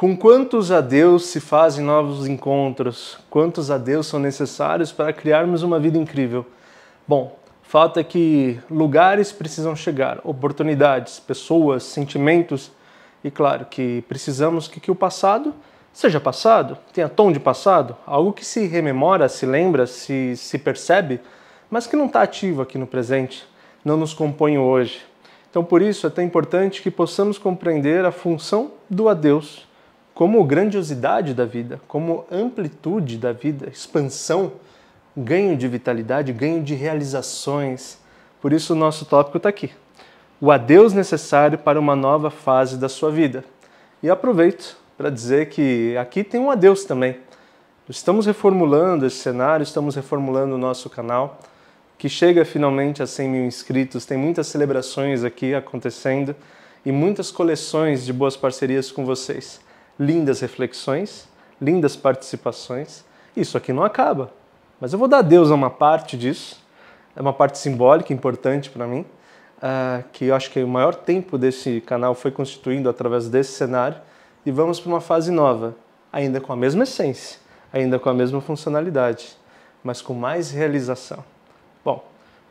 Com quantos adeus se fazem novos encontros? Quantos adeus são necessários para criarmos uma vida incrível? Bom, fato é que lugares precisam chegar, oportunidades, pessoas, sentimentos, e claro que precisamos que o passado seja passado, tenha tom de passado, algo que se rememora, se lembra, se percebe, mas que não está ativo aqui no presente, não nos compõe hoje. Então por isso é tão importante que possamos compreender a função do adeus como grandiosidade da vida, como amplitude da vida, expansão, ganho de vitalidade, ganho de realizações. Por isso o nosso tópico está aqui. O adeus necessário para uma nova fase da sua vida. E aproveito para dizer que aqui tem um adeus também. Estamos reformulando esse cenário, estamos reformulando o nosso canal, que chega finalmente a 100 mil inscritos. Tem muitas celebrações aqui acontecendo e muitas coleções de boas parcerias com vocês. Lindas reflexões, lindas participações. Isso aqui não acaba, mas eu vou dar adeus a uma parte disso. É uma parte simbólica, importante para mim, que eu acho que o maior tempo desse canal foi constituindo através desse cenário, e vamos para uma fase nova, ainda com a mesma essência, ainda com a mesma funcionalidade, mas com mais realização. Bom,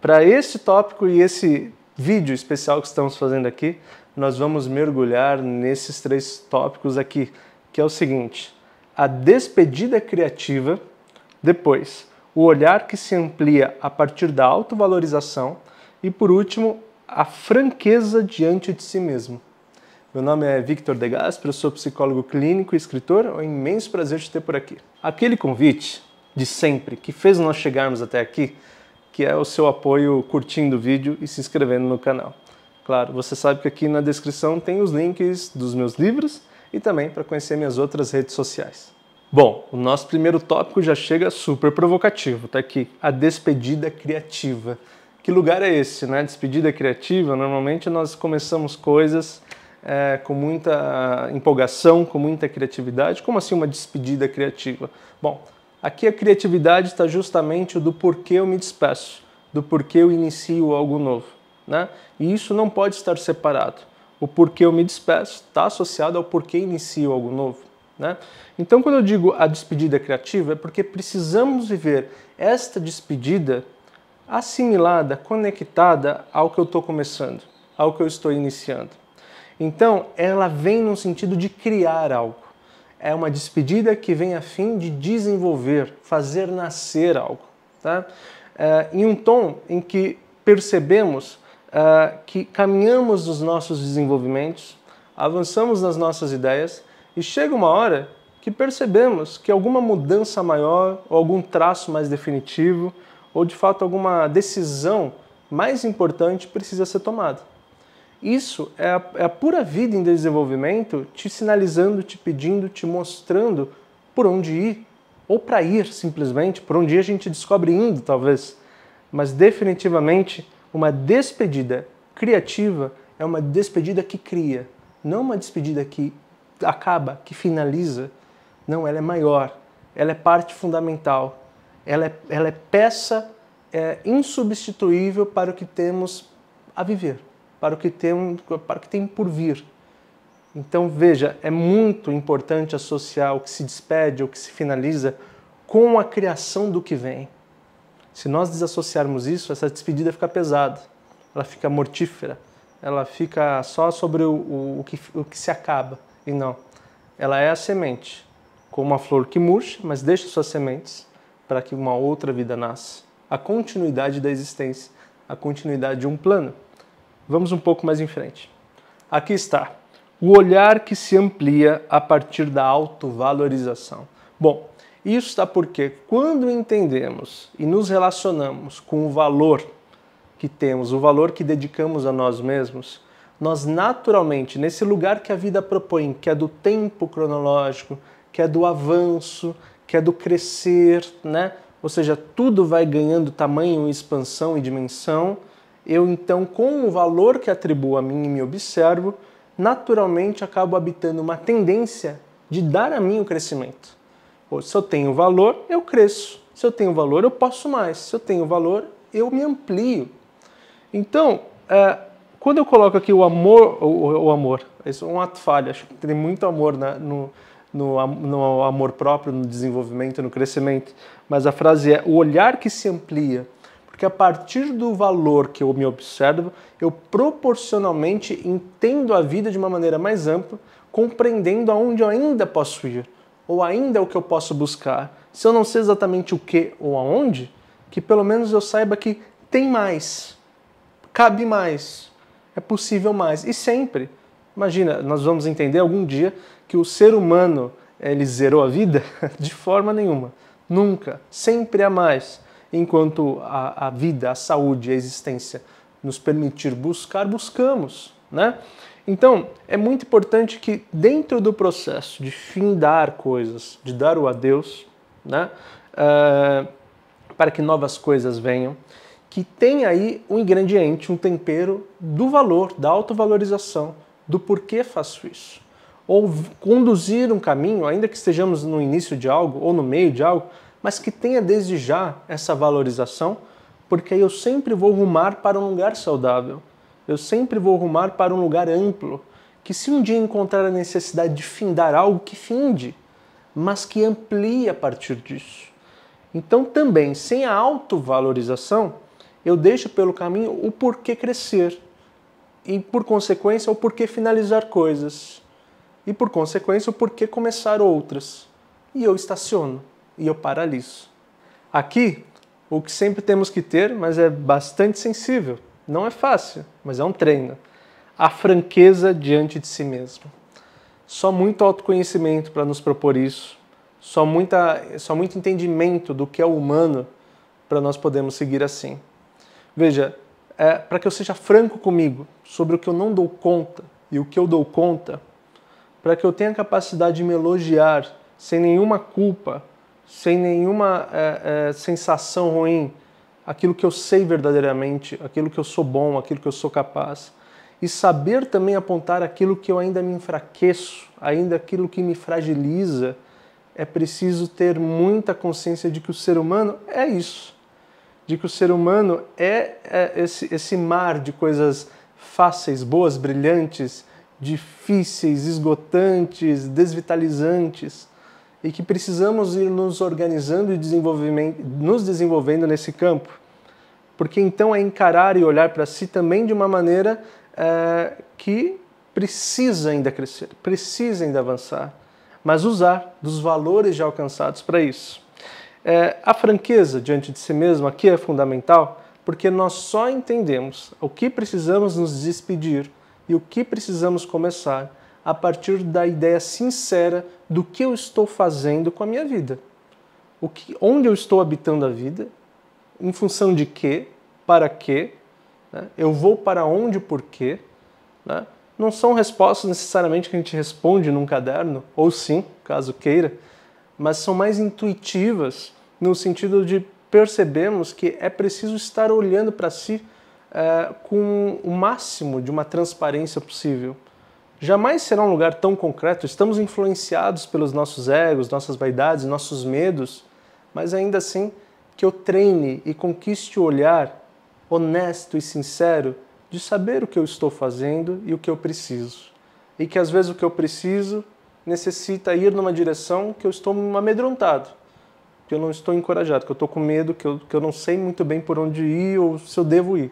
para esse tópico e esse vídeo especial que estamos fazendo aqui, nós vamos mergulhar nesses 3 tópicos aqui, que é o seguinte: a despedida criativa, depois, o olhar que se amplia a partir da autovalorização e, por último, a franqueza diante de si mesmo. Meu nome é Victor De Gasperi, eu sou psicólogo clínico e escritor, é um imenso prazer te ter por aqui. Aquele convite de sempre que fez nós chegarmos até aqui, que é o seu apoio curtindo o vídeo e se inscrevendo no canal. Claro, você sabe que aqui na descrição tem os links dos meus livros e também para conhecer minhas outras redes sociais. Bom, o nosso primeiro tópico já chega super provocativo, tá aqui, a despedida criativa. Que lugar é esse, né? Despedida criativa, normalmente nós começamos coisas com muita empolgação, com muita criatividade. Como assim uma despedida criativa? Bom, aqui a criatividade está justamente do porquê eu me despeço, do porquê eu inicio algo novo, né? E isso não pode estar separado. O porquê eu me despeço está associado ao porquê inicio algo novo, né? Então, quando eu digo a despedida criativa, é porque precisamos viver esta despedida assimilada, conectada ao que eu estou começando, ao que eu estou iniciando. Então, ela vem no sentido de criar algo. É uma despedida que vem a fim de desenvolver, fazer nascer algo, tá? Em um tom em que percebemos que caminhamos nos nossos desenvolvimentos, avançamos nas nossas ideias e chega uma hora que percebemos que alguma mudança maior ou algum traço mais definitivo ou de fato alguma decisão mais importante precisa ser tomada. Isso é a pura vida em desenvolvimento te sinalizando, te pedindo, te mostrando por onde ir, ou para ir simplesmente, por onde ir a gente descobre indo talvez, mas definitivamente uma despedida criativa é uma despedida que cria, não uma despedida que acaba, que finaliza. Não, ela é maior, ela é parte fundamental, ela é peça insubstituível para o que temos a viver, para o que tem por vir. Então veja, é muito importante associar o que se despede, o que se finaliza, com a criação do que vem. Se nós desassociarmos isso, essa despedida fica pesada, ela fica mortífera, ela fica só sobre o que se acaba. E não, ela é a semente, como uma flor que murcha, mas deixa suas sementes para que uma outra vida nasça. A continuidade da existência, a continuidade de um plano. Vamos um pouco mais em frente. Aqui está, o olhar que se amplia a partir da autovalorização. Bom, isso está porque quando entendemos e nos relacionamos com o valor que temos, o valor que dedicamos a nós mesmos, nós naturalmente, nesse lugar que a vida propõe, que é do tempo cronológico, que é do avanço, que é do crescer, né? Ou seja, tudo vai ganhando tamanho, expansão e dimensão. Eu então, com o valor que atribuo a mim e me observo, naturalmente acabo habitando uma tendência de dar a mim o crescimento. Se eu tenho valor, eu cresço. Se eu tenho valor, eu posso mais. Se eu tenho valor, eu me amplio. Então, quando eu coloco aqui o amor, isso é um ato falho, acho que tem muito amor no amor próprio, no desenvolvimento, no crescimento, mas a frase é o olhar que se amplia, porque a partir do valor que eu me observo, eu proporcionalmente entendo a vida de uma maneira mais ampla, compreendendo aonde eu ainda posso ir, ou ainda o que eu posso buscar. Se eu não sei exatamente o que ou aonde, que pelo menos eu saiba que tem mais, cabe mais, é possível mais, e sempre. Imagina, nós vamos entender algum dia que o ser humano, ele zerou a vida? De forma nenhuma. Nunca. Sempre há mais. Enquanto a vida, a saúde, a existência nos permitir buscar, buscamos, né? Então, é muito importante que dentro do processo de findar coisas, de dar o adeus, né? Para que novas coisas venham, que tem aí um ingrediente, um tempero do valor, da autovalorização, do porquê faço isso. Ou conduzir um caminho, ainda que estejamos no início de algo ou no meio de algo, mas que tenha desde já essa valorização, porque aí eu sempre vou rumar para um lugar saudável. Eu sempre vou rumar para um lugar amplo, que se um dia encontrar a necessidade de findar algo, que finde, mas que amplie a partir disso. Então também, sem a autovalorização, eu deixo pelo caminho o porquê crescer. E por consequência, o porquê finalizar coisas. E por consequência, o porquê começar outras. E eu estaciono, e eu paraliso. Aqui, o que sempre temos que ter, mas é bastante sensível, não é fácil, mas é um treino. A franqueza diante de si mesmo. Só muito autoconhecimento para nos propor isso. Só muito entendimento do que é humano para nós podermos seguir assim. Veja, para que eu seja franco comigo sobre o que eu não dou conta e o que eu dou conta, para que eu tenha a capacidade de me elogiar sem nenhuma culpa, sem nenhuma sensação ruim, aquilo que eu sei verdadeiramente, aquilo que eu sou bom, aquilo que eu sou capaz. E saber também apontar aquilo que eu ainda me enfraqueço, ainda aquilo que me fragiliza. É preciso ter muita consciência de que o ser humano é isso. De que o ser humano é esse mar de coisas fáceis, boas, brilhantes, difíceis, esgotantes, desvitalizantes, e que precisamos ir nos organizando e nos desenvolvendo nesse campo, porque então é encarar e olhar para si também de uma maneira que precisa ainda crescer, precisa ainda avançar, mas usar dos valores já alcançados para isso. A franqueza diante de si mesmo aqui é fundamental, porque nós só entendemos o que precisamos nos despedir e o que precisamos começar a partir da ideia sincera do que eu estou fazendo com a minha vida. Onde eu estou habitando a vida, em função de quê, para quê, né? Eu vou para onde e por quê. Né? Não são respostas necessariamente que a gente responde num caderno, ou sim, caso queira, mas são mais intuitivas no sentido de percebermos que é preciso estar olhando para si com o máximo de uma transparência possível. Jamais será um lugar tão concreto, estamos influenciados pelos nossos egos, nossas vaidades, nossos medos, mas ainda assim que eu treine e conquiste o olhar honesto e sincero de saber o que eu estou fazendo e o que eu preciso. E que às vezes o que eu preciso necessita ir numa direção que eu estou amedrontado, que eu não estou encorajado, que eu estou com medo, que eu não sei muito bem por onde ir ou se eu devo ir.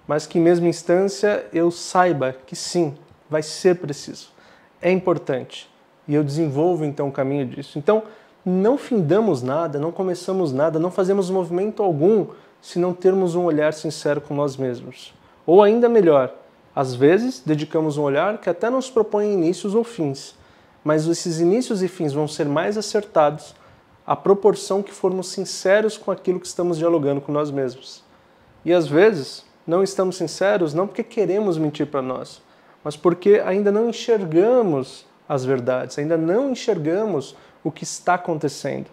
Mas que em mesma instância eu saiba que sim, vai ser preciso. É importante. E eu desenvolvo então o caminho disso. Então, não findamos nada, não começamos nada, não fazemos movimento algum se não termos um olhar sincero com nós mesmos. Ou ainda melhor, às vezes dedicamos um olhar que até nos propõe inícios ou fins, mas esses inícios e fins vão ser mais acertados à proporção que formos sinceros com aquilo que estamos dialogando com nós mesmos. E às vezes não estamos sinceros não porque queremos mentir para nós, mas porque ainda não enxergamos as verdades, ainda não enxergamos o que está acontecendo.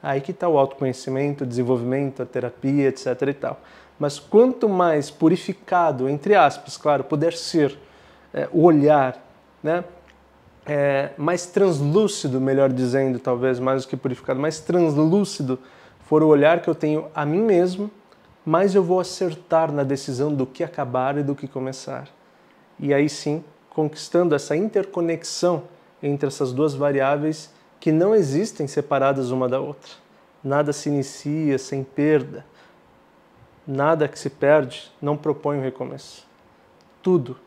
Aí que está o autoconhecimento, o desenvolvimento, a terapia, etc. e tal. Mas quanto mais purificado, entre aspas, claro, puder ser o olhar, né? Mais translúcido, melhor dizendo, talvez, mais do que purificado, mais translúcido for o olhar que eu tenho a mim mesmo, mais eu vou acertar na decisão do que acabar e do que começar. E aí sim, conquistando essa interconexão entre essas duas variáveis que não existem separadas uma da outra. Nada se inicia sem perda. Nada que se perde não propõe um recomeço. Tudo,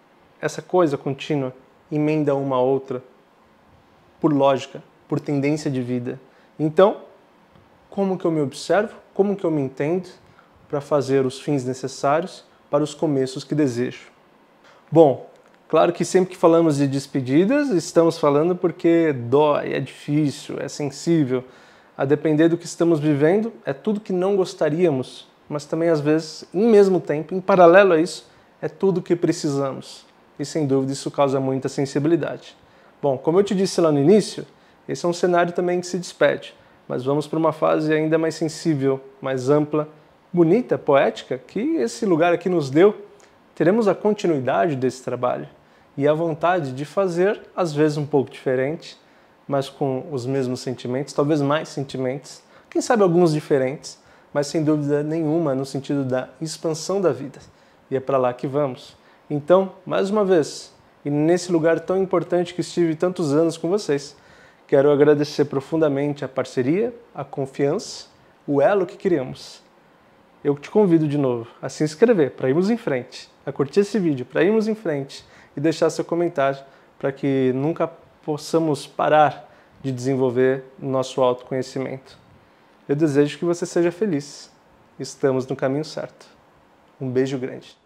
essa coisa contínua, emenda uma a outra por lógica, por tendência de vida. Então, como que eu me observo? Como que eu me entendo para fazer os fins necessários para os começos que desejo? Bom, claro que sempre que falamos de despedidas, estamos falando porque dói, é difícil, é sensível. A depender do que estamos vivendo, é tudo que não gostaríamos, mas também às vezes, em mesmo tempo, em paralelo a isso, é tudo que precisamos. E sem dúvida isso causa muita sensibilidade. Bom, como eu te disse lá no início, esse é um cenário também que se despede, mas vamos para uma fase ainda mais sensível, mais ampla, bonita, poética, que esse lugar aqui nos deu. Teremos a continuidade desse trabalho e a vontade de fazer, às vezes um pouco diferente, mas com os mesmos sentimentos, talvez mais sentimentos, quem sabe alguns diferentes, mas sem dúvida nenhuma no sentido da expansão da vida. E é para lá que vamos. Então, mais uma vez, e nesse lugar tão importante que estive tantos anos com vocês, quero agradecer profundamente a parceria, a confiança, o elo que criamos. Eu te convido de novo a se inscrever para irmos em frente, a curtir esse vídeo para irmos em frente e deixar seu comentário para que nunca possamos parar de desenvolver nosso autoconhecimento. Eu desejo que você seja feliz. Estamos no caminho certo. Um beijo grande.